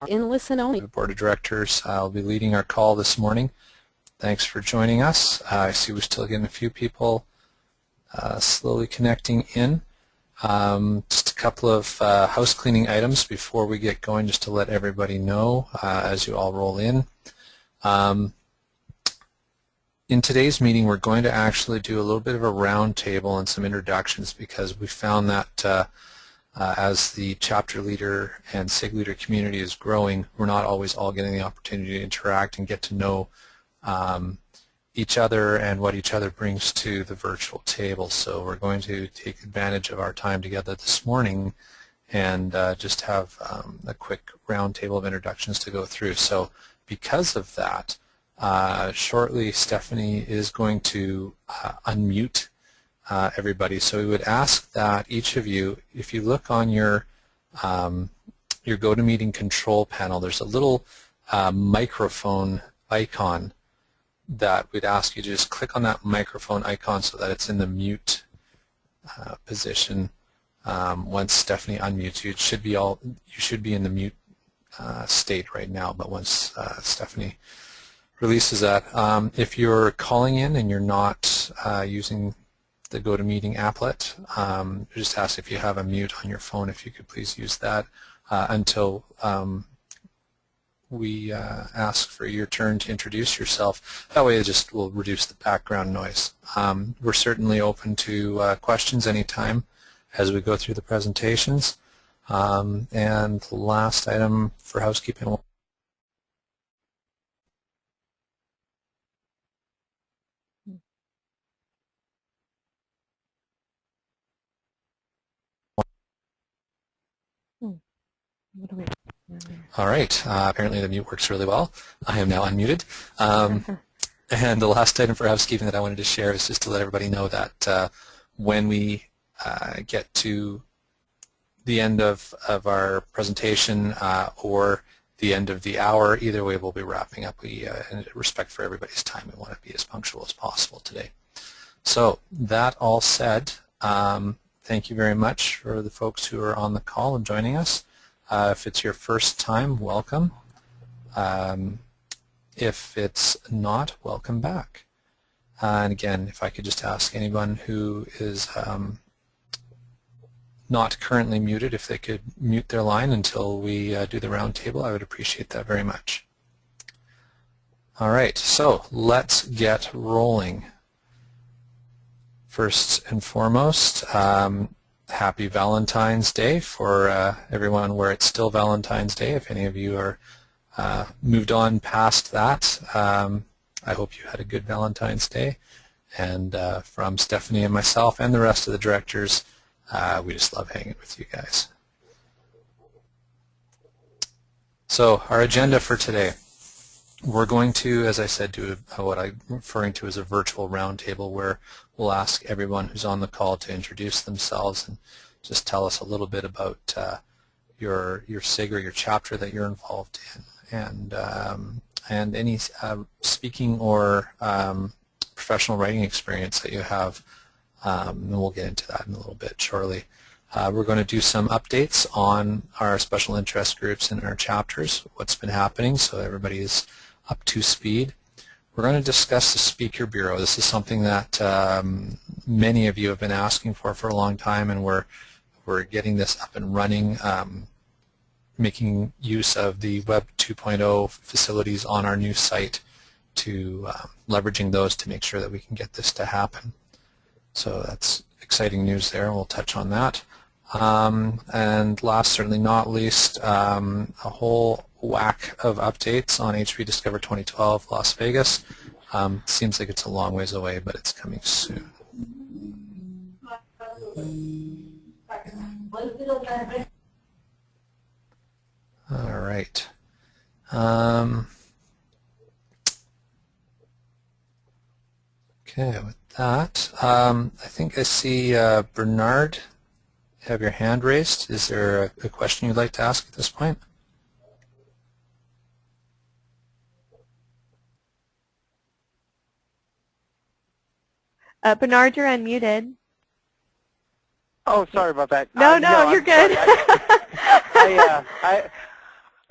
in listen-only. Board of Directors. I'll be leading our call this morning. Thanks for joining us. I see we're still getting a few people slowly connecting in. Just a couple of house cleaning items before we get going, just to let everybody know as you all roll in. In today's meeting, we're going to actually do a little bit of a roundtable and some introductions, because we found that as the chapter leader and SIG leader community is growing, we're not always all getting the opportunity to interact and get to know each other and what each other brings to the virtual table. So we're going to take advantage of our time together this morning and just have a quick roundtable of introductions to go through. So because of that, shortly Stephanie is going to unmute everybody. So we would ask that each of you, if you look on your GoToMeeting control panel, there's a little microphone icon that we'd ask you to just click on that microphone icon so that it's in the mute position. Once Stephanie unmutes you, you should be in the mute state right now, but once Stephanie releases that, if you're calling in and you're not using the GoToMeeting applet, just ask if you have a mute on your phone, if you could please use that until we ask for your turn to introduce yourself. That way it just will reduce the background noise. We're certainly open to questions anytime as we go through the presentations. And the last item for housekeeping. All right. Apparently the mute works really well. I am now unmuted. And the last item for housekeeping that I wanted to share is just to let everybody know that when we get to the end of our presentation or the end of the hour, either way we'll be wrapping up. We, in respect for everybody's time, we want to be as punctual as possible today. So that all said, thank you very much for the folks who are on the call and joining us. If it's your first time, welcome. If it's not, welcome back. And again, if I could just ask anyone who is not currently muted, if they could mute their line until we do the roundtable, I would appreciate that very much. All right, so let's get rolling. First and foremost, happy Valentine's Day for everyone where it's still Valentine's Day. If any of you are moved on past that, I hope you had a good Valentine's Day. And from Stephanie and myself and the rest of the directors, we just love hanging with you guys. So our agenda for today. We're going to, as I said, do what I'm referring to as a virtual roundtable, where we'll ask everyone who's on the call to introduce themselves and just tell us a little bit about your SIG or your chapter that you're involved in, and any speaking or professional writing experience that you have, and we'll get into that in a little bit shortly. We're going to do some updates on our special interest groups and our chapters, what's been happening, so everybody is up to speed. We're going to discuss the Speaker Bureau. This is something that many of you have been asking for a long time, and we're getting this up and running, making use of the Web 2.0 facilities on our new site, to leveraging those to make sure that we can get this to happen. So that's exciting news there, and we'll touch on that. And last, certainly not least, a whole whack of updates on HP Discover 2012 Las Vegas. Seems like it's a long ways away, but it's coming soon. All right. Okay, with that, I think I see Bernard have your hand raised. Is there a question you'd like to ask at this point? Bernard, you're unmuted. Oh, sorry about that. No, you're good.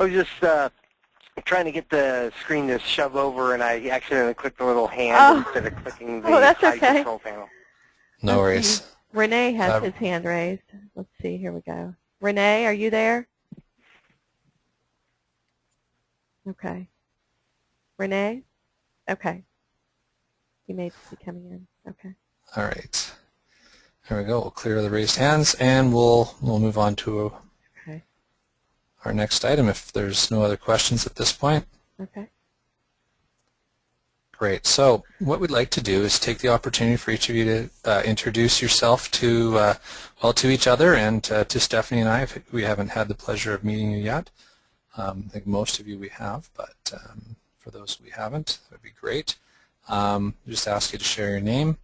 I was just trying to get the screen to shove over, and I accidentally clicked the little hand instead of clicking the that's hide okay. control panel. No worries. Renee has his hand raised. Let's see. Here we go. Renee, are you there? Okay. Renee? Okay. You may be coming in. Okay. All right. There we go. We'll clear the raised hands, and we'll move on to our next item if there's no other questions at this point. Okay. Great. So what we'd like to do is take the opportunity for each of you to introduce yourself to well, to each other and to Stephanie and I, if we haven't had the pleasure of meeting you yet. I think most of you we have, but for those we haven't, that would be great. Just ask you to share your name.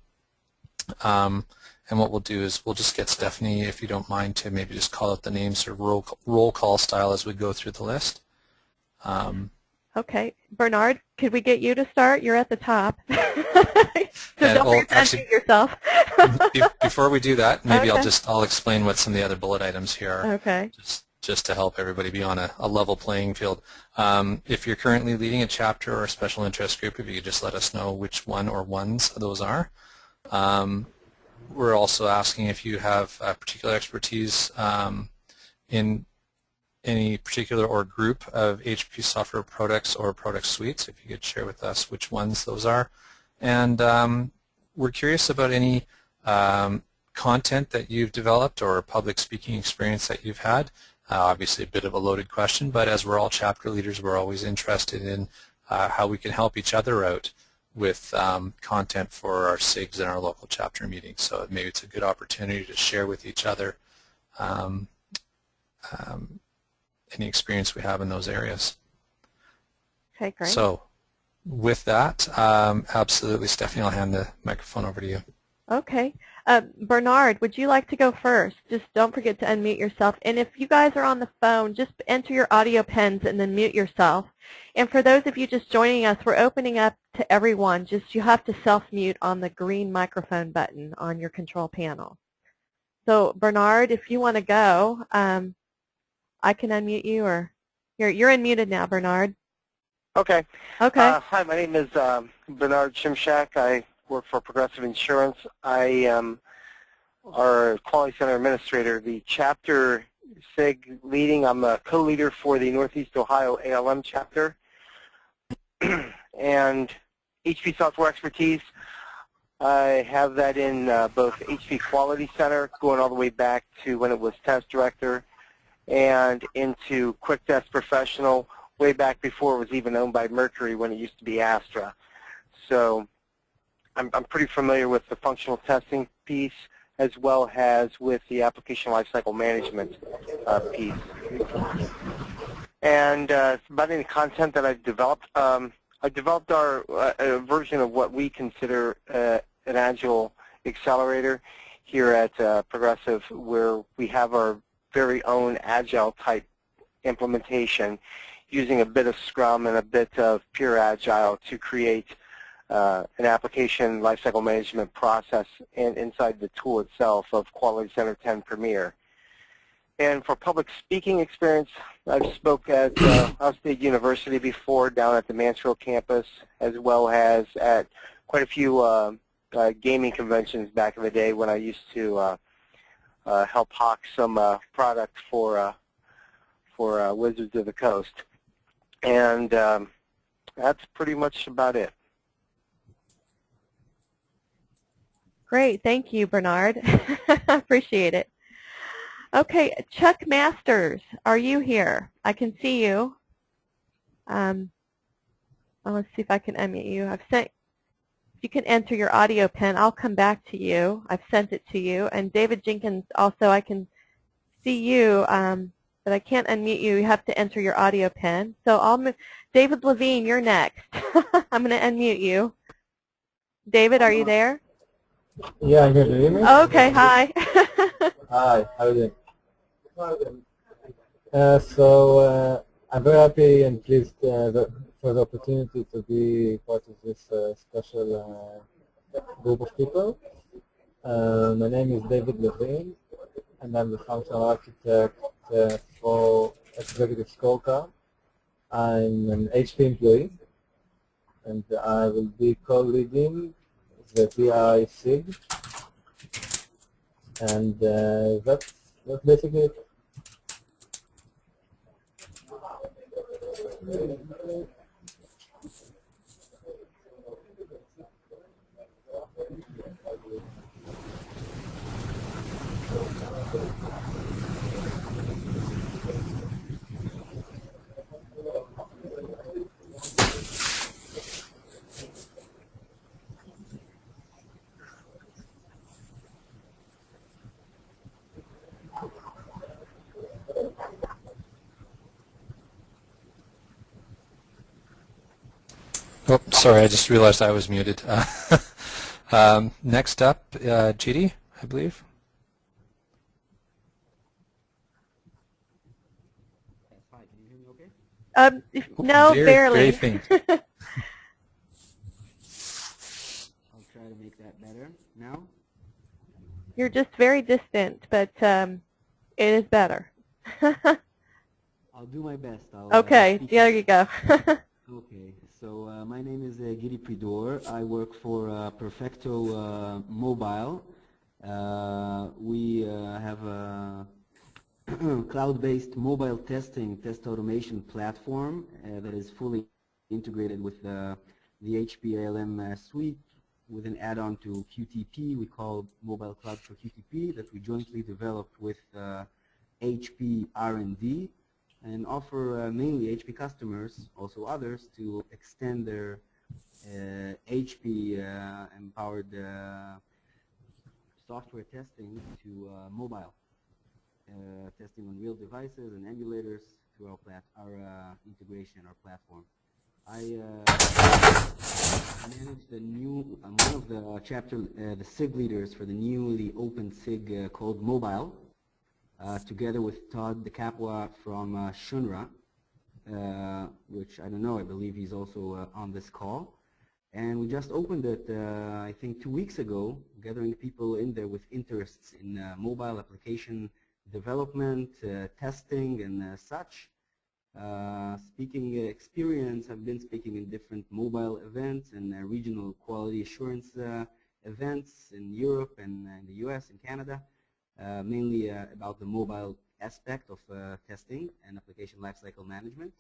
And what we'll do is we'll just get Stephanie, if you don't mind, to maybe just call out the names or roll call style as we go through the list. Okay. Bernard, could we get you to start? You're at the top. So don't forget to unmute yourself. Before we do that, maybe I'll explain what some of the other bullet items here are. Okay. Just to help everybody be on a level playing field. If you're currently leading a chapter or a special interest group, if you could just let us know which one or ones those are. We're also asking if you have particular expertise in any particular or group of HP software products or product suites, if you could share with us which ones those are. And we're curious about any content that you've developed or public speaking experience that you've had. Obviously a bit of a loaded question, but as we're all chapter leaders, we're always interested in how we can help each other out with content for our SIGs and our local chapter meetings. So maybe it's a good opportunity to share with each other any experience we have in those areas. Okay, great. So with that, absolutely, Stephanie, I'll hand the microphone over to you. Okay. Bernard, would you like to go first? Just don't forget to unmute yourself. And if you guys are on the phone, just enter your audio pins and then mute yourself. And for those of you just joining us, we're opening up to everyone. Just you have to self-mute on the green microphone button on your control panel. So Bernard, if you want to go, I can unmute you, or you're unmuted now, Bernard. Okay. Okay. Hi, my name is Bernard Shimshak. I work for Progressive Insurance. I am our Quality Center Administrator. The chapter SIG leading, I'm a co-leader for the Northeast Ohio ALM chapter. And HP software expertise, I have that in both HP Quality Center, going all the way back to when it was Test Director, and into Quick Test Professional, way back before it was even owned by Mercury when it used to be Astra. So I'm pretty familiar with the functional testing piece as well as with the application lifecycle management piece. And about any content that I've developed, I developed our a version of what we consider an Agile accelerator here at Progressive, where we have our very own Agile type implementation using a bit of Scrum and a bit of pure Agile to create an application lifecycle management process inside the tool itself of Quality Center 10 Premier. And for public speaking experience, I've spoke at Ohio State University before, down at the Mansfield campus, as well as at quite a few gaming conventions back in the day when I used to help hawk some product for Wizards of the Coast. And that's pretty much about it. Great. Thank you, Bernard. Appreciate it. Okay, Chuck Masters, are you here? I can see you. Well, let's see if I can unmute you. I've sent. If you can enter your audio pin, I'll come back to you. I've sent it to you. And David Jenkins, also, I can see you, but I can't unmute you. You have to enter your audio pin. So David Levine, you're next. I'm going to unmute you. David, are you there? Yeah, I'm here. Do you hear me? Okay, hi. Hi, how are you doing? I'm very happy and pleased for the opportunity to be part of this special group of people. My name is David Levine, and I'm the functional architect for Executive Scorecard. I'm an HP employee, and I will be co-leading the PI SIG, and that's basically it. Oh, sorry, I just realized I was muted. Next up, GD, I believe. Yes, hi, can you hear me okay? No, Very barely. faint. I'll try to make that better. Now? You're just very distant, but it is better. I'll do my best. I'll Okay, speak. there you go. Okay, so my name is Giri Pridor. I work for Perfecto Mobile. We have a cloud-based mobile test automation platform that is fully integrated with the HP ALM suite with an add-on to QTP we call Mobile Cloud for QTP that we jointly developed with HP R&D and offer mainly HP customers, also others, to extend their HP empowered software testing to mobile. Testing on real devices and emulators through our integration, our platform. I manage the new, I'm one of the chapter, the SIG leaders for the newly opened SIG called Mobile, together with Todd DeCapua from Shunra, which I don't know, I believe he's also on this call. And we just opened it, I think 2 weeks ago, gathering people in there with interests in mobile application development, testing, and such. Speaking experience, I've been speaking in different mobile events and regional quality assurance events in Europe and in the US and Canada, mainly about the mobile aspect of testing and application lifecycle management.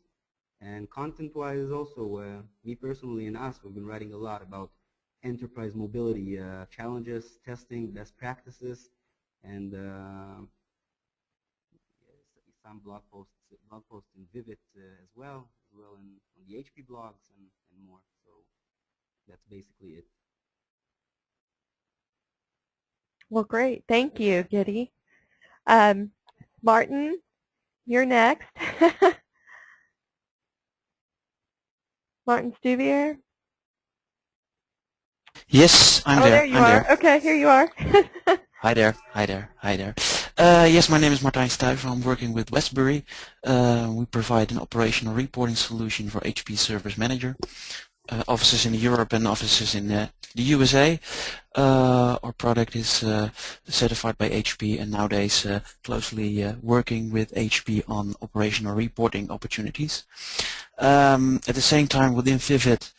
And content-wise also, me personally and us, we've been writing a lot about enterprise mobility challenges, testing, best practices, and some blog posts in Vivit as well on the HP blogs and more. So that's basically it. Well, great. Thank you, Giddy. Martin, you're next. Martin Stuvier? Yes, I'm there. There you are. There. Okay, here you are. Hi there. Yes, my name is Martijn Stuyver. I'm working with Westbury. We provide an operational reporting solution for HP Service Manager. Offices in Europe and offices in the USA. Our product is certified by HP and nowadays closely working with HP on operational reporting opportunities. At the same time, within Vivit,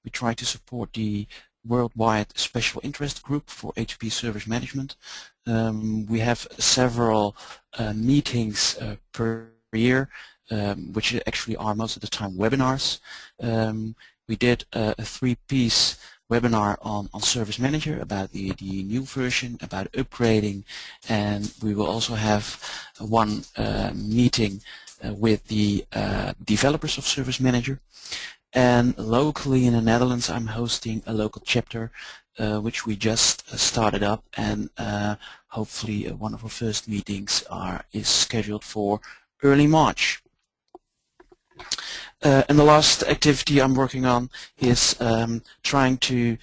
we try to support the worldwide special interest group for HP service management. We have several meetings per year, which actually are most of the time webinars. We did a 3-piece webinar on Service Manager about the new version, about upgrading, and we will also have one meeting with the developers of Service Manager. And locally in the Netherlands, I'm hosting a local chapter which we just started up, and hopefully one of our first meetings is scheduled for early March. And the last activity I'm working on is trying to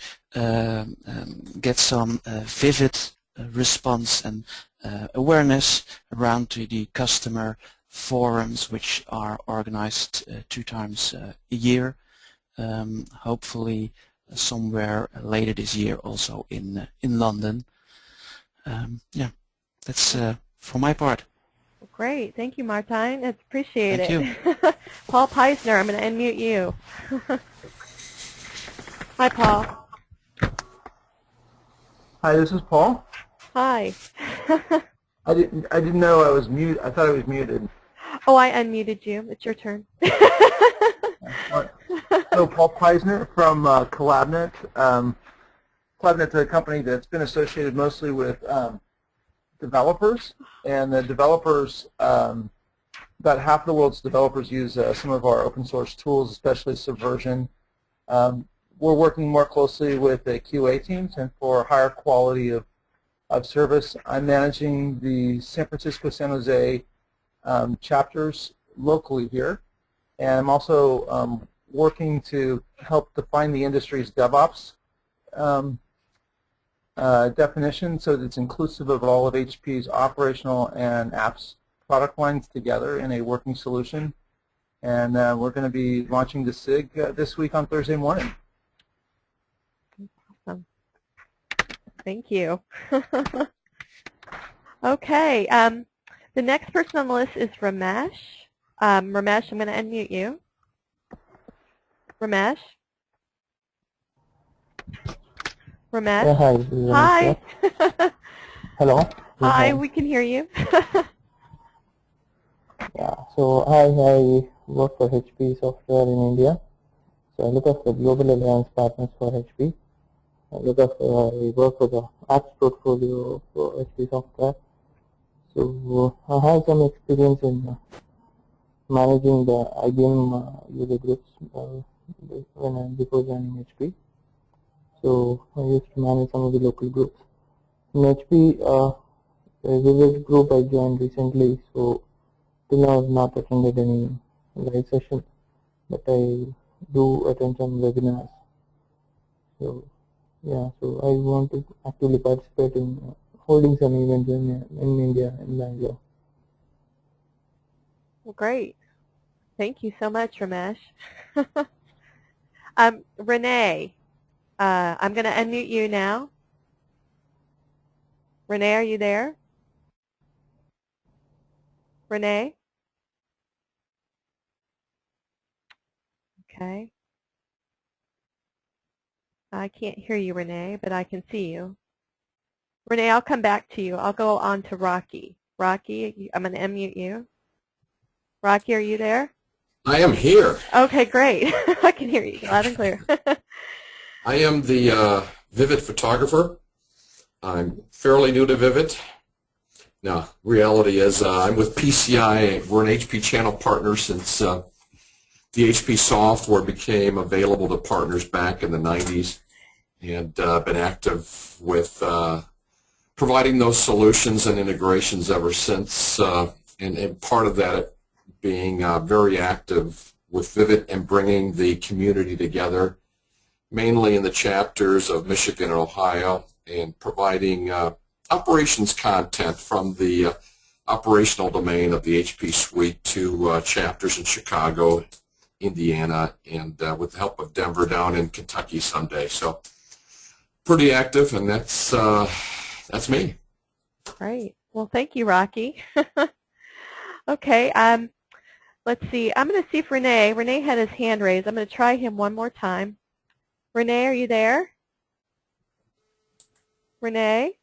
get some vivid response and awareness around to the customer forums, which are organized 2 times a year. Hopefully somewhere later this year also in London. Yeah, that's for my part. Great. Thank you, Martijn. I appreciate Thank it. you. Paul Peisner, I'm going to unmute you. Hi, Paul. Hi, this is Paul. Hi. I didn't know I was mute. I thought I was muted. Oh, I unmuted you. It's your turn. So Paul Peisner from Collabnet. Collabnet's a company that's been associated mostly with developers, and the developers, about half of the world's developers use some of our open source tools, especially Subversion. We're working more closely with the QA teams and for higher quality of service. I'm managing the San Francisco, San Jose chapters locally here, and I'm also working to help define the industry's DevOps definition so that it's inclusive of all of HP's operational and apps product lines together in a working solution. And we're going to be launching the SIG this week on Thursday morning. Awesome. Thank you. Okay. The next person on the list is Ramesh. Ramesh, I'm going to unmute you. Ramesh? Ramesh? Yeah, hi. This is Ramesh Hi. here. Hello. Hi, we can hear you. Yeah. So I work for HP Software in India. So I look after global alliance partners for HP. I work for the apps portfolio for HP Software. So I have some experience in managing the IBM user groups before joining HP. So I used to manage some of the local groups. In HP, the Vivit group I joined recently, so till now I have not attended any live session, but I do attend some webinars. So yeah, so I want to actively participate in holding some events in India, in Bangalore. Well, great. Thank you so much, Ramesh. Renee, I'm going to unmute you now. Renee, are you there? Renee? Okay. I can't hear you, Renee, but I can see you. Renee, I'll come back to you. I'll go on to Rocky. Rocky, I'm going to unmute you. Rocky, are you there? I am here. Okay, great. I can hear you loud and clear. I am the Vivit photographer. I'm fairly new to Vivit. Now, reality is I'm with PCI. We're an HP channel partner since the HP software became available to partners back in the 90s, and been active with providing those solutions and integrations ever since, and part of that being very active with Vivit and bringing the community together, mainly in the chapters of Michigan and Ohio, and providing operations content from the operational domain of the HP suite to chapters in Chicago, Indiana, and with the help of Denver down in Kentucky someday. So pretty active, and that's me. Great. Well, thank you, Rocky. Okay. Let's see. I'm going to see if Renee had his hand raised. I'm going to try him one more time. Renee, are you there? Renee?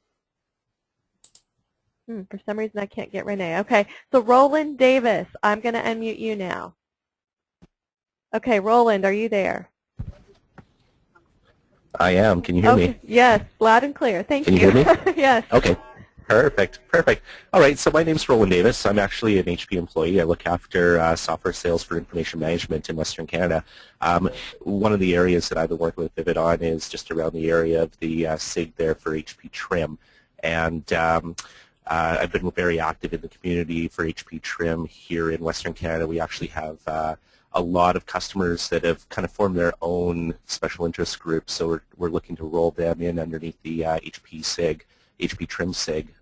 For some reason, I can't get Renee. Okay. So Roland Davis, I'm going to unmute you now. Okay, Roland, are you there? I am. Can you hear me? Yes, loud and clear. Thank you. Can you hear me? Yes. Okay. Perfect. Perfect. All right. So my name's Roland Davis. I'm actually an HP employee. I look after software sales for information management in Western Canada. One of the areas that I've been working with Vivit on is just around the area of the SIG there for HP Trim. And I've been very active in the community for HP Trim here in Western Canada. We actually have a lot of customers that have kind of formed their own special interest groups, so we're looking to roll them in underneath the HP SIG, HP Trim SIG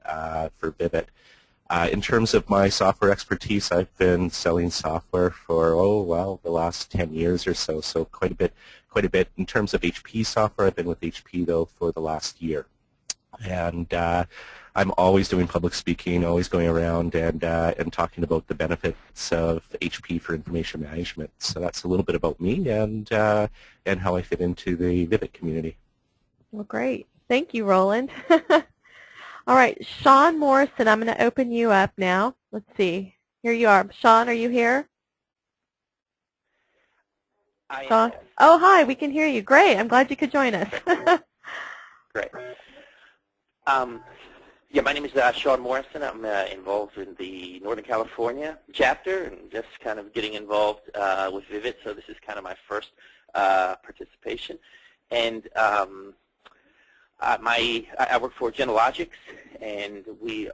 for Vivit. In terms of my software expertise, I've been selling software for, the last 10 years or so, so quite a bit. In terms of HP software, I've been with HP, though, for the last year. And I'm always doing public speaking, always going around and talking about the benefits of HP for information management. So that's a little bit about me and how I fit into the Vivit community. Well, great. Thank you, Roland. All right, Sean Morrison, I'm going to open you up now. Let's see. Here you are. Sean, are you here? Sean? Oh, hi. We can hear you. Great. I'm glad you could join us. Great. Yeah, my name is Sean Morrison. I'm involved in the Northern California chapter and just kind of getting involved with Vivit, so this is kind of my first participation. And I work for Genalogics, and we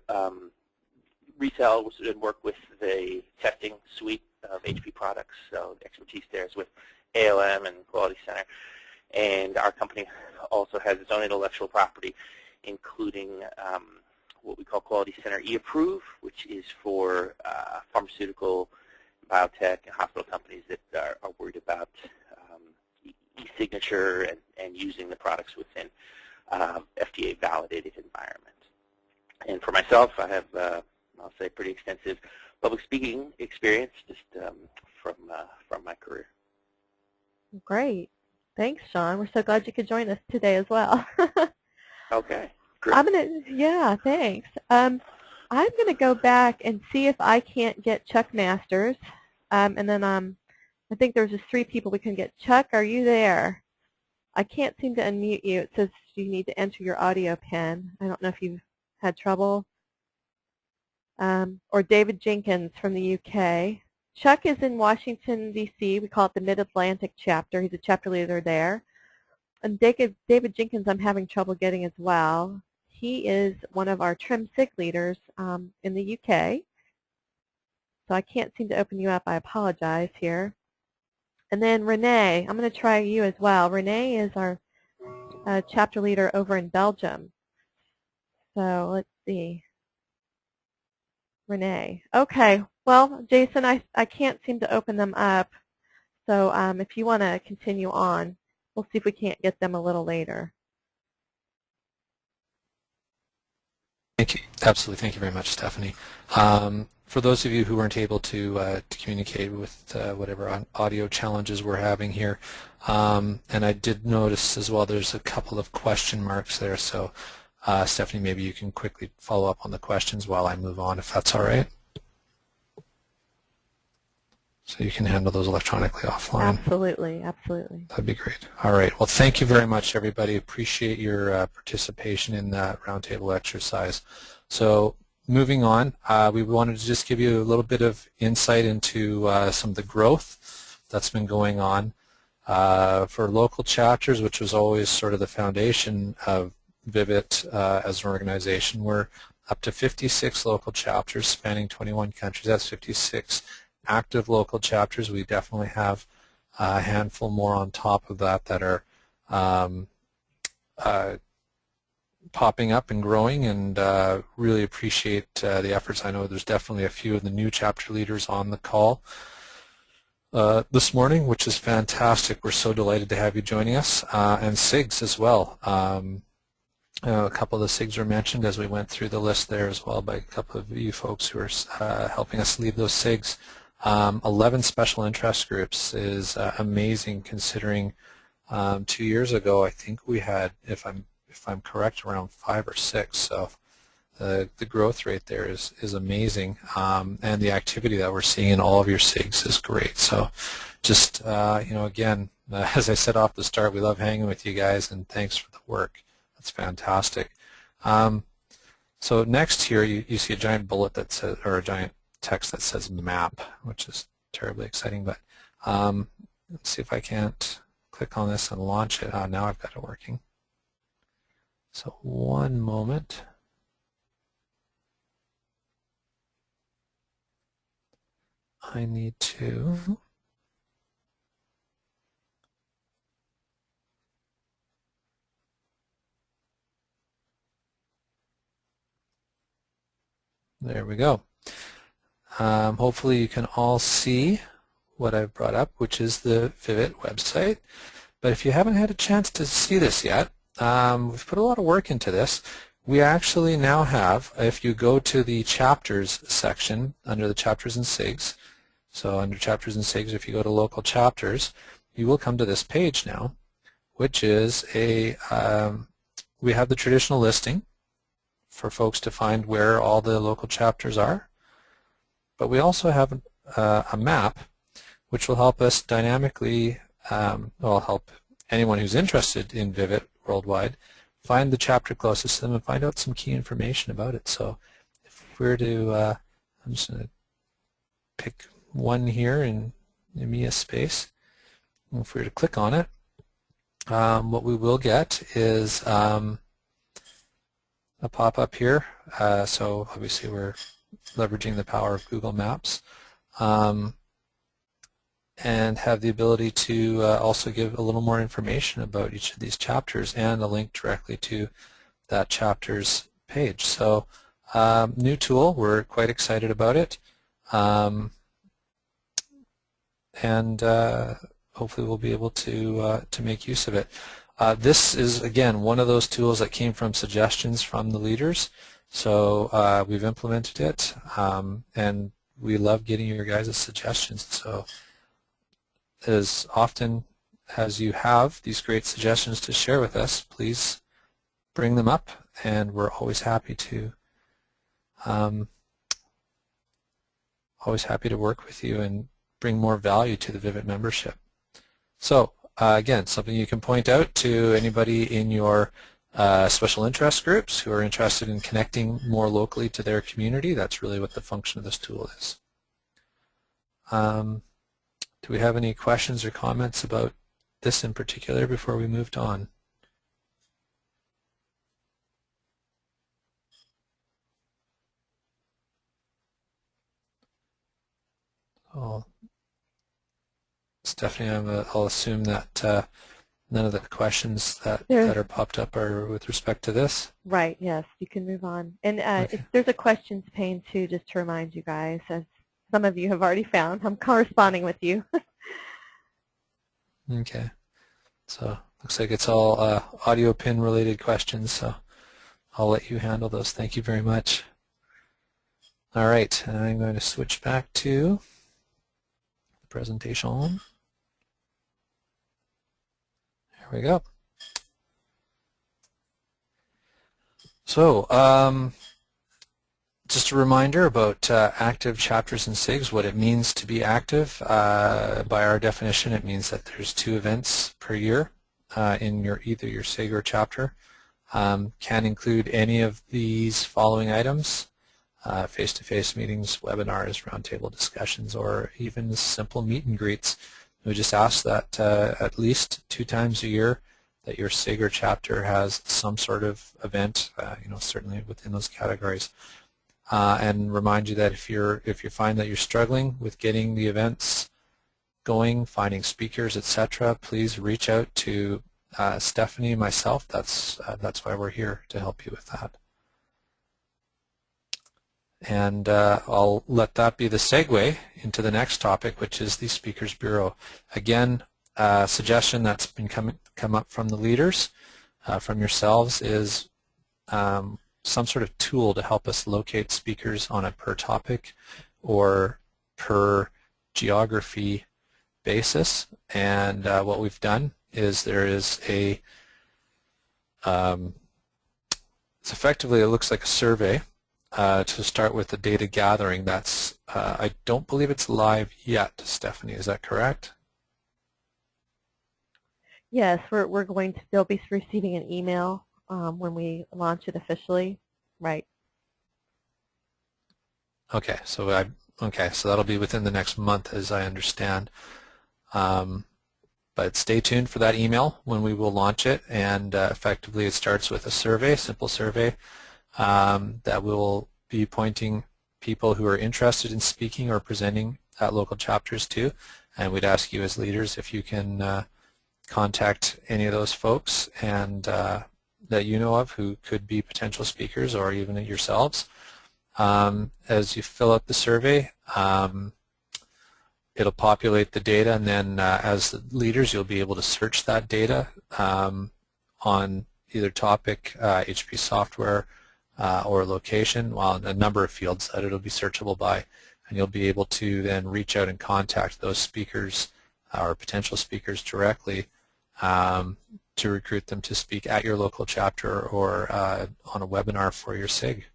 resell and work with the testing suite of HP products, so the expertise there is with ALM and Quality Center. And our company also has its own intellectual property, including what we call Quality Center e-Approve, which is for pharmaceutical, biotech, and hospital companies that are worried about e-signature and using the products within FDA-validated environment. And for myself, I have, I'll say, pretty extensive public speaking experience just from my career. Great. Thanks, Sean. We're so glad you could join us today as well. Okay. Great. Yeah, thanks. I'm going to go back and see if I can't get Chuck Masters. And then I think there's just 3 people we can get. Chuck, are you there? I can't seem to unmute you. It says you need to enter your audio pin. I don't know if you've had trouble. Or David Jenkins from the UK. Chuck is in Washington, D.C. We call it the Mid-Atlantic chapter. He's a chapter leader there. And David Jenkins I'm having trouble getting as well. He is one of our trim SIG leaders in the UK. So I can't seem to open you up. I apologize here. And then Renee, I'm going to try you as well. Renee is our chapter leader over in Belgium. So let's see. Renee. Okay. Well, Jason, I can't seem to open them up. So if you want to continue on, we'll see if we can't get them a little later. Thank you. Absolutely. Thank you very much, Stephanie. For those of you who weren't able to communicate with whatever audio challenges we're having here, and I did notice as well there's a couple of question marks there, so Stephanie, maybe you can quickly follow up on the questions while I move on, if that's all right. So you can handle those electronically offline. Absolutely, absolutely. That'd be great. All right. Well, thank you very much, everybody. Appreciate your participation in that roundtable exercise. So moving on, we wanted to just give you a little bit of insight into some of the growth that's been going on for local chapters, which was always sort of the foundation of Vivit as an organization. We're up to 56 local chapters spanning 21 countries. That's 56 active local chapters. We definitely have a handful more on top of that that are popping up and growing, and really appreciate the efforts. I know there's definitely a few of the new chapter leaders on the call this morning, which is fantastic. We're so delighted to have you joining us, and SIGs as well. A couple of the SIGs were mentioned as we went through the list there as well by a couple of you folks who are helping us lead those SIGs. 11 special interest groups is amazing, considering 2 years ago I think we had, if I'm correct, around 5 or 6. So the growth rate there is amazing, and the activity that we're seeing in all of your SIGs is great. So just again, as I said off the start, we love hanging with you guys, and thanks for the work. That's fantastic. So next here you see a giant bullet that says, or a giant text that says map, which is terribly exciting, but let's see if I can't click on this and launch it. Now I've got it working. So one moment. I need to there we go. Hopefully you can all see what I've brought up, which is the Vivit website. But if you haven't had a chance to see this yet, we've put a lot of work into this. we actually now have, if you go to the chapters section under the chapters and SIGs, so under chapters and SIGs, if you go to local chapters, you will come to this page now, which is a, we have the traditional listing for folks to find where all the local chapters are, but we also have a map which will help us dynamically, well, help anyone who's interested in Vivit worldwide find the chapter closest to them and find out some key information about it. So if we're to, I'm just going to pick one here in EMEA space. And if we were to click on it, what we will get is a pop-up here. So obviously we're leveraging the power of Google Maps, and have the ability to also give a little more information about each of these chapters and a link directly to that chapter's page. So new tool, we're quite excited about it, and hopefully we'll be able to make use of it. This is, again, one of those tools that came from suggestions from the leaders, so we've implemented it, and we love getting your guys' suggestions. So as often as you have these great suggestions to share with us, please bring them up, and we're always happy to work with you and bring more value to the Vivit membership. So again, something you can point out to anybody in your special interest groups who are interested in connecting more locally to their community. That's really what the function of this tool is. Do we have any questions or comments about this in particular before we moved on? Oh, Stephanie, I'll assume that none of the questions that are popped up are with respect to this. Right, yes, you can move on. And Okay. there's a questions pane too, just to remind you guys, as some of you have already found. I'm corresponding with you. Okay, so looks like it's all audio pin related questions, so I'll let you handle those. Thank you very much. All right, and I'm going to switch back to the presentation. There we go. So just a reminder about active chapters and SIGs, what it means to be active. By our definition, it means that there's 2 events per year in either your SIG or chapter. Can include any of these following items: face-to-face meetings, webinars, roundtable discussions, or even simple meet and greets. We just ask that at least 2 times a year that your SIG or chapter has some sort of event, certainly within those categories. And remind you that if you find that you're struggling with getting the events going, finding speakers, etc., please reach out to Stephanie and myself. That's why we're here, to help you with that. And I'll let that be the segue into the next topic, which is the Speakers Bureau. Again, a suggestion that's been come up from the leaders, from yourselves, is some sort of tool to help us locate speakers on a per topic or per geography basis. And what we've done is there is a, it's effectively, it looks like a survey to start with the data gathering. That's, I don't believe it's live yet, Stephanie, is that correct? Yes, we're going to, they'll be receiving an email when we launch it officially, right? Okay, so so that'll be within the next month, as I understand. But stay tuned for that email when we will launch it, and effectively it starts with a survey, simple survey, that will be pointing people who are interested in speaking or presenting at local chapters to, and we'd ask you as leaders if you can contact any of those folks and that you know of who could be potential speakers, or even yourselves. As you fill out the survey, it'll populate the data, and then as the leaders you'll be able to search that data on either topic, HP software, or location, well, a number of fields that it'll be searchable by, and you'll be able to then reach out and contact those speakers or potential speakers directly to recruit them to speak at your local chapter or on a webinar for your SIG.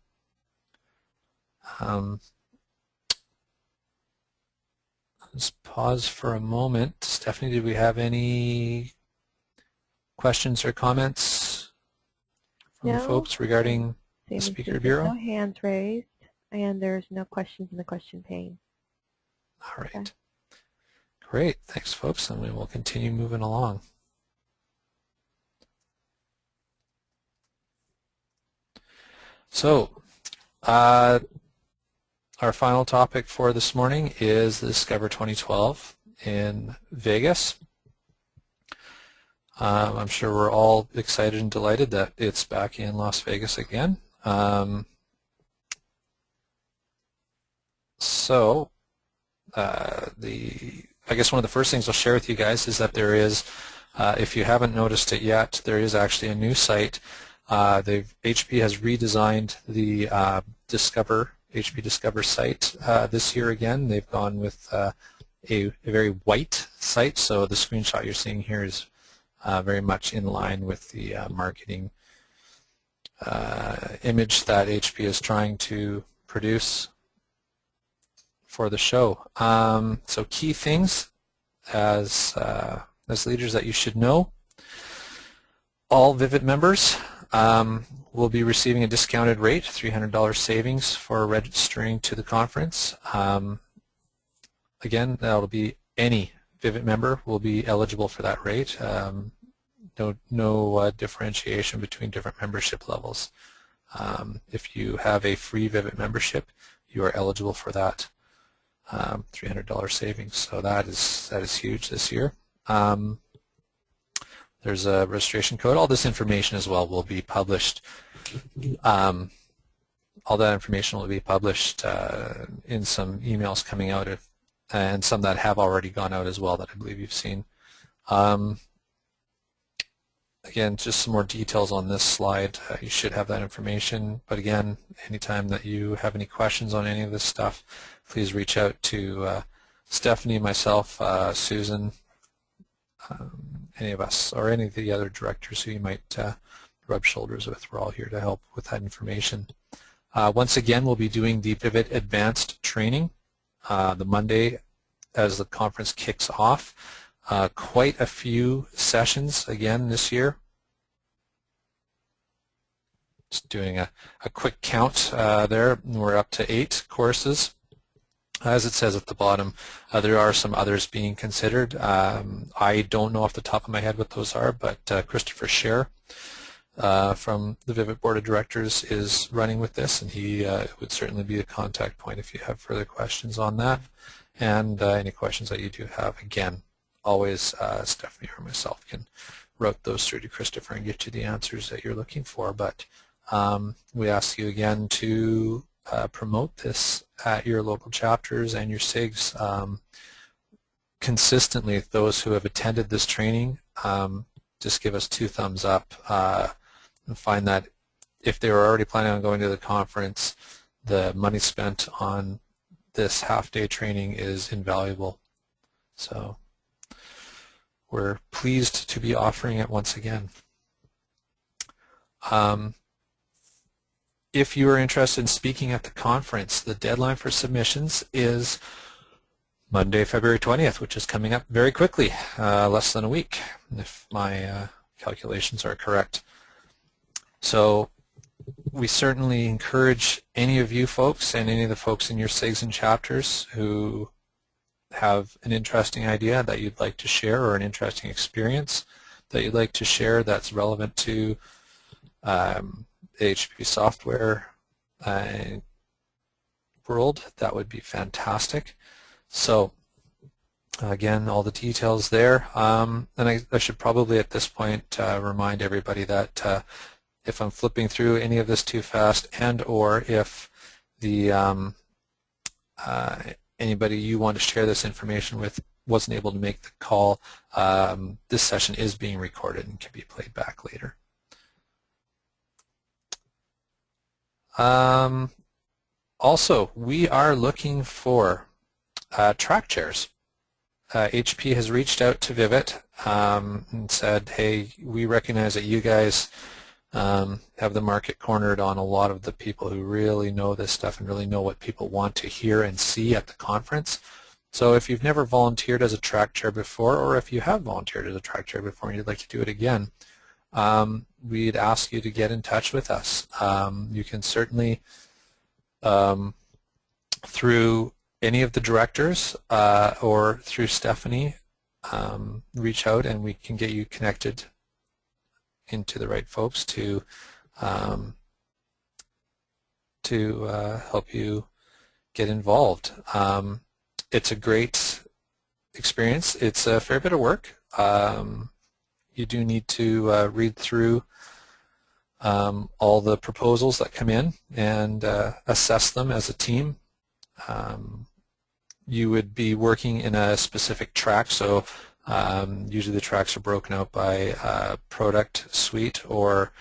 Let's pause for a moment. Stephanie, did we have any questions or comments from folks regarding the Speaker Bureau? No hands raised, and there's no questions in the question pane. All right. Okay. Great. Thanks, folks, and we will continue moving along. So, our final topic for this morning is the Discover 2012 in Vegas. I'm sure we're all excited and delighted that it's back in Las Vegas again. I guess one of the first things I'll share with you guys is that there is, if you haven't noticed it yet, there is actually a new site. HP has redesigned the HP Discover site this year again. They've gone with a very white site, so the screenshot you're seeing here is very much in line with the marketing image that HP is trying to produce for the show. So key things as leaders that you should know. All Vivit members will be receiving a discounted rate, $300 savings for registering to the conference. Again, that'll be any Vivit member will be eligible for that rate. No differentiation between different membership levels. If you have a free Vivit membership, you are eligible for that $300 savings. So that is huge this year. There's a registration code. All this information as well will be published. All that information will be published in some emails coming out, and some that have already gone out as well that I believe you've seen. Again, just some more details on this slide. You should have that information. But again, anytime that you have any questions on any of this stuff, please reach out to Stephanie, myself, Susan, any of us, or any of the other directors who you might rub shoulders with. We're all here to help with that information. Once again, we'll be doing the Vivit Advanced Training the Monday as the conference kicks off. Quite a few sessions again this year. Just doing a quick count there. We're up to 8 courses. As it says at the bottom, there are some others being considered. I don't know off the top of my head what those are, but Christopher Scher from the Vivit Board of Directors is running with this, and he would certainly be a contact point if you have further questions on that. And any questions that you do have, again, always Stephanie or myself can route those through to Christopher and get you the answers that you're looking for. But we ask you again to promote this at your local chapters and your SIGs consistently. Those who have attended this training, just give us 2 thumbs up and find that if they were already planning on going to the conference, the money spent on this half-day training is invaluable. So we're pleased to be offering it once again. If you are interested in speaking at the conference, the deadline for submissions is Monday, February 20th, which is coming up very quickly, less than a week, if my calculations are correct. So we certainly encourage any of you folks and any of the folks in your SIGs and chapters who have an interesting idea that you'd like to share, or an interesting experience that you'd like to share that's relevant to HP software world, that would be fantastic. So again, all the details there. And I should probably at this point remind everybody that if I'm flipping through any of this too fast, and or if the anybody you want to share this information with wasn't able to make the call, this session is being recorded and can be played back later. Also, we are looking for track chairs. HP has reached out to Vivit and said, hey, we recognize that you guys have the market cornered on a lot of the people who really know this stuff and really know what people want to hear and see at the conference. So if you've never volunteered as a track chair before, or if you have volunteered as a track chair before and you'd like to do it again, we'd ask you to get in touch with us. You can certainly, through any of the directors or through Stephanie, reach out and we can get you connected into the right folks to help you get involved. It's a great experience. It's a fair bit of work. You do need to read through all the proposals that come in and assess them as a team. You would be working in a specific track, so usually the tracks are broken out by product suite or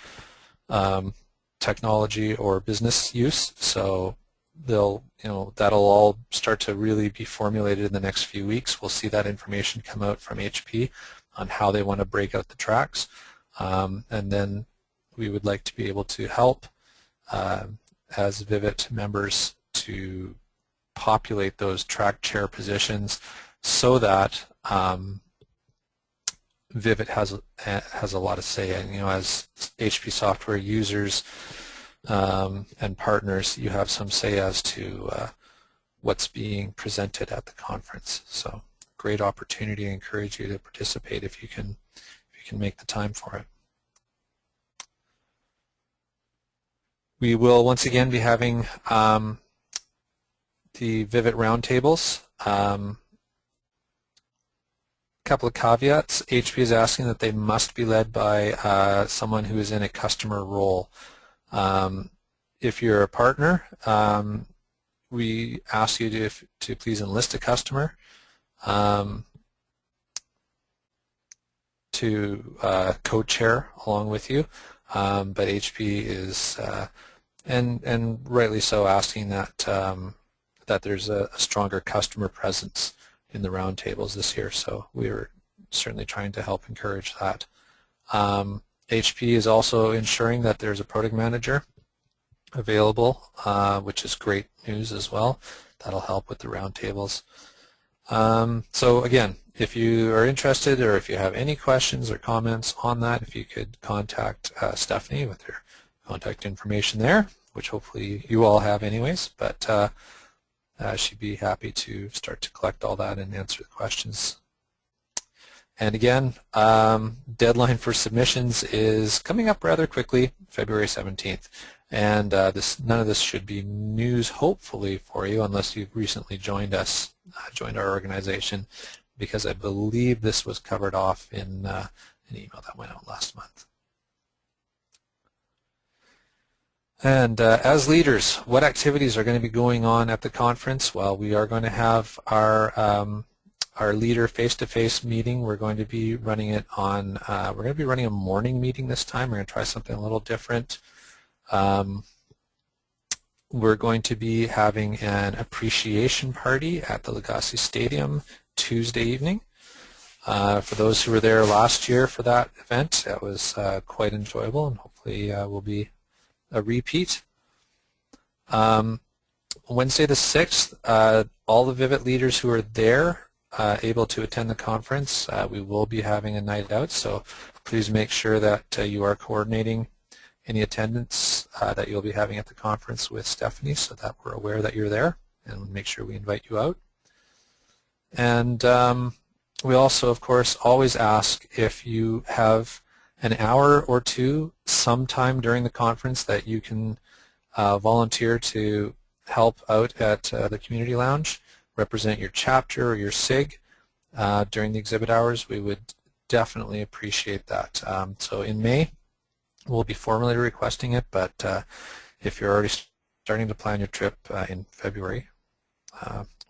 technology or business use. So that'll all start to really be formulated in the next few weeks. We'll see that information come out from HP on how they want to break out the tracks, and then we would like to be able to help as Vivit members to populate those track chair positions so that Vivit has a lot of say. And as HP software users and partners, you have some say as to what's being presented at the conference. So great opportunity. I encourage you to participate if you can make the time for it. We will once again be having the Vivit Roundtables. Couple of caveats. HP is asking that they must be led by someone who is in a customer role. If you're a partner, we ask you to please enlist a customer to co-chair along with you, but HP is, and rightly so, asking that that there's a stronger customer presence in the roundtables this year, so we're certainly trying to help encourage that. HP is also ensuring that there's a product manager available, which is great news as well. That'll help with the roundtables. So again, if you are interested or if you have any questions or comments on that, if you could contact Stephanie with her contact information there, which hopefully you all have anyways, but she'd be happy to start to collect all that and answer the questions. And again, deadline for submissions is coming up rather quickly, February 17th. And none of this should be news, hopefully, for you, unless you've recently joined us, joined our organization, because I believe this was covered off in an email that went out last month. And as leaders, what activities are going to be going on at the conference? Well, we are going to have our leader face-to-face meeting. We're going to be running it on. We're going to be running a morning meeting this time. We're going to try something a little different. We're going to be having an appreciation party at the Legacy Stadium Tuesday evening. For those who were there last year for that event, that was quite enjoyable, and hopefully will be a repeat. Wednesday the 6th, all the Vivit leaders who are there able to attend the conference, we will be having a night out, so please make sure that you are coordinating any attendance that you'll be having at the conference with Stephanie so that we're aware that you're there, and make sure we invite you out. And we also, of course, always ask if you have an hour or two sometime during the conference that you can volunteer to help out at the community lounge, represent your chapter or your SIG during the exhibit hours. We would definitely appreciate that. So in May, we'll be formally requesting it, but if you're already starting to plan your trip in February,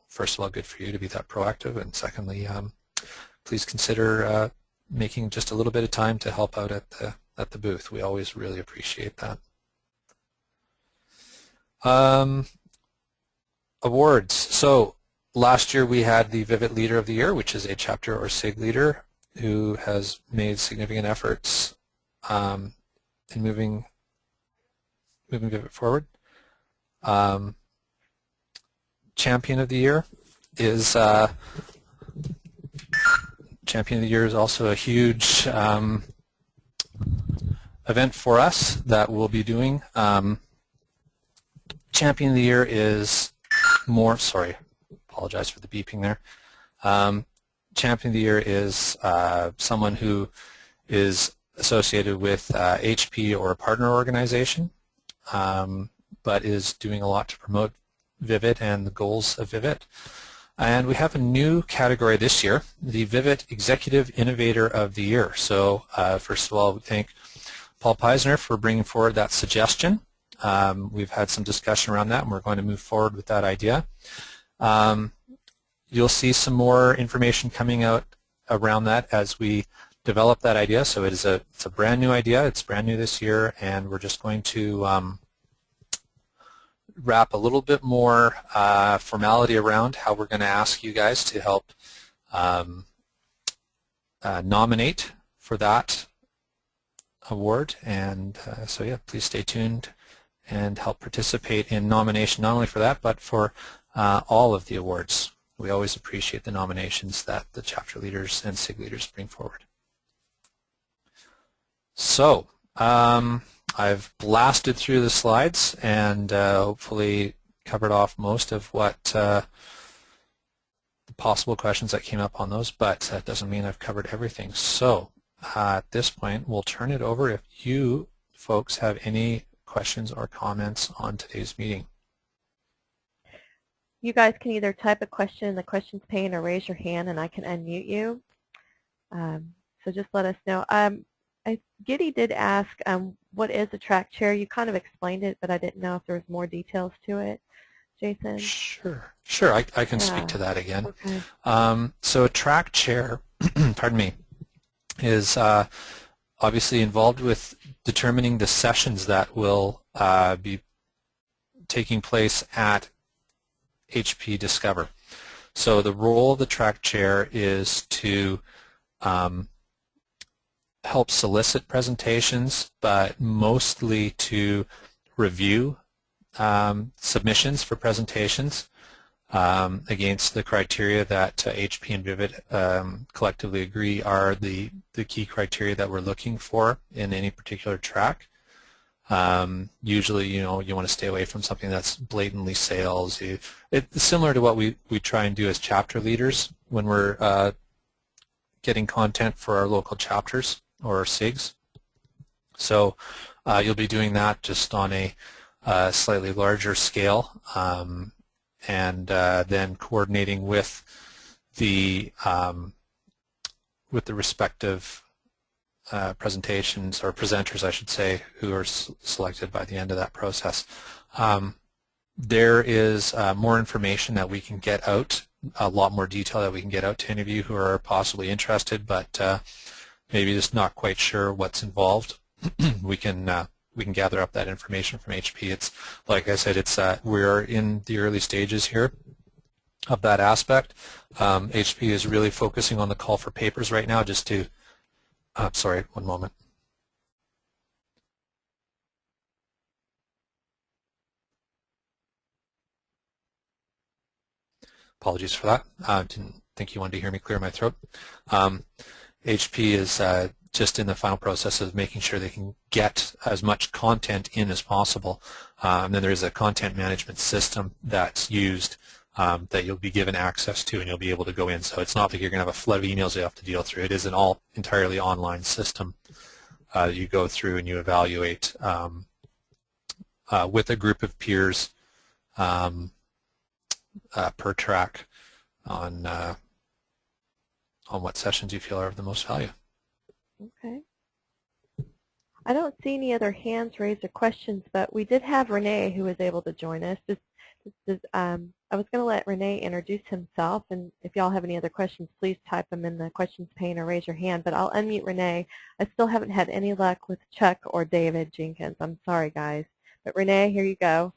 first of all, good for you to be that proactive, and secondly, please consider making just a little bit of time to help out at the booth. We always really appreciate that. Awards. So last year we had the Vivit Leader of the Year, which is a chapter or SIG leader who has made significant efforts in moving Vivit forward. Champion of the Year is also a huge event for us that we'll be doing. Champion of the Year is more, sorry, apologize for the beeping there. Champion of the Year is someone who is associated with HP or a partner organization, but is doing a lot to promote Vivit and the goals of Vivit. And we have a new category this year, the Vivit Executive Innovator of the Year. So first of all, we thank Paul Peisner for bringing forward that suggestion. We've had some discussion around that, and we're going to move forward with that idea. You'll see some more information coming out around that as we develop that idea. So it's a brand new idea. It's brand new this year, and we're just going to wrap a little bit more formality around how we're going to ask you guys to help nominate for that award. And so yeah, please stay tuned and help participate in nomination not only for that but for all of the awards. We always appreciate the nominations that the chapter leaders and SIG leaders bring forward. So I've blasted through the slides and hopefully covered off most of what the possible questions that came up on those, but that doesn't mean I've covered everything. So at this point, we'll turn it over if you folks have any questions or comments on today's meeting. You guys can either type a question in the questions pane or raise your hand and I can unmute you. So just let us know. Giddy did ask, what is a track chair? You kind of explained it, but I didn't know if there was more details to it. Jason? Sure, I can speak to that again. Okay. So a track chair, pardon me, is obviously involved with determining the sessions that will be taking place at HP Discover. So the role of the track chair is to help solicit presentations, but mostly to review submissions for presentations against the criteria that HP and Vivit collectively agree are the key criteria that we're looking for in any particular track. Usually, you want to stay away from something that's blatantly sales. It's similar to what we try and do as chapter leaders when we're getting content for our local chapters or SIGs. So you'll be doing that just on a slightly larger scale, and then coordinating with the respective presentations or presenters, I should say, who are selected by the end of that process. There is more information that we can get out, a lot more detail that we can get out to any of you who are possibly interested, but maybe just not quite sure what's involved. We can gather up that information from HP. It's like I said, it's we're in the early stages here of that aspect. HP is really focusing on the call for papers right now, just to sorry, one moment. Apologies for that. Didn't think you wanted to hear me clear my throat. HP is just in the final process of making sure they can get as much content in as possible. And then there's a content management system that's used that you'll be given access to, and you'll be able to go in. So it's not like you're going to have a flood of emails you have to deal through. It is an entirely online system you go through and you evaluate with a group of peers per track on what sessions you feel are of the most value. Okay. I don't see any other hands raised or questions, but we did have Renee who was able to join us. I was going to let Renee introduce himself, and if y'all have any other questions, please type them in the questions pane or raise your hand, but I'll unmute Renee. I still haven't had any luck with Chuck or David Jenkins. I'm sorry, guys. But Renee, here you go.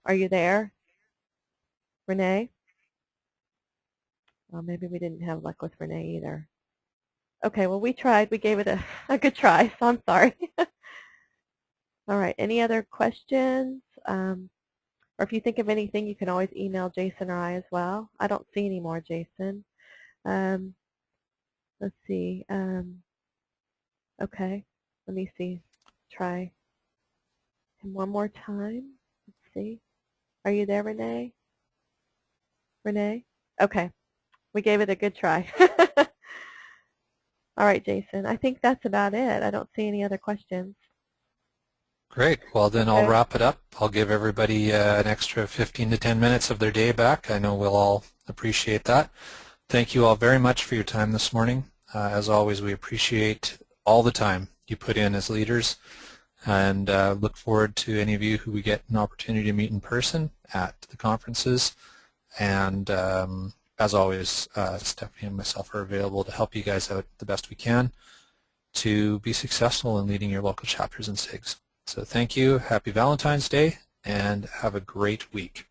Are you there? Renee? Well, maybe we didn't have luck with Renee either. Okay, well, we tried. We gave it a good try, so I'm sorry. All right, any other questions? Or if you think of anything, you can always email Jason or I as well. I don't see any more, Jason. Let's see. Okay, let me see. Try him one more time. Let's see. Are you there, Renee? Renee? Okay, we gave it a good try. All right, Jason, I think that's about it. I don't see any other questions. Great. Well, then I'll wrap it up. I'll give everybody an extra 15 to 10 minutes of their day back. I know we'll all appreciate that. Thank you all very much for your time this morning. As always, we appreciate all the time you put in as leaders, and look forward to any of you who we get an opportunity to meet in person at the conferences. And as always, Stephanie and myself are available to help you guys out the best we can to be successful in leading your local chapters and SIGs. So thank you, happy Valentine's Day, and have a great week.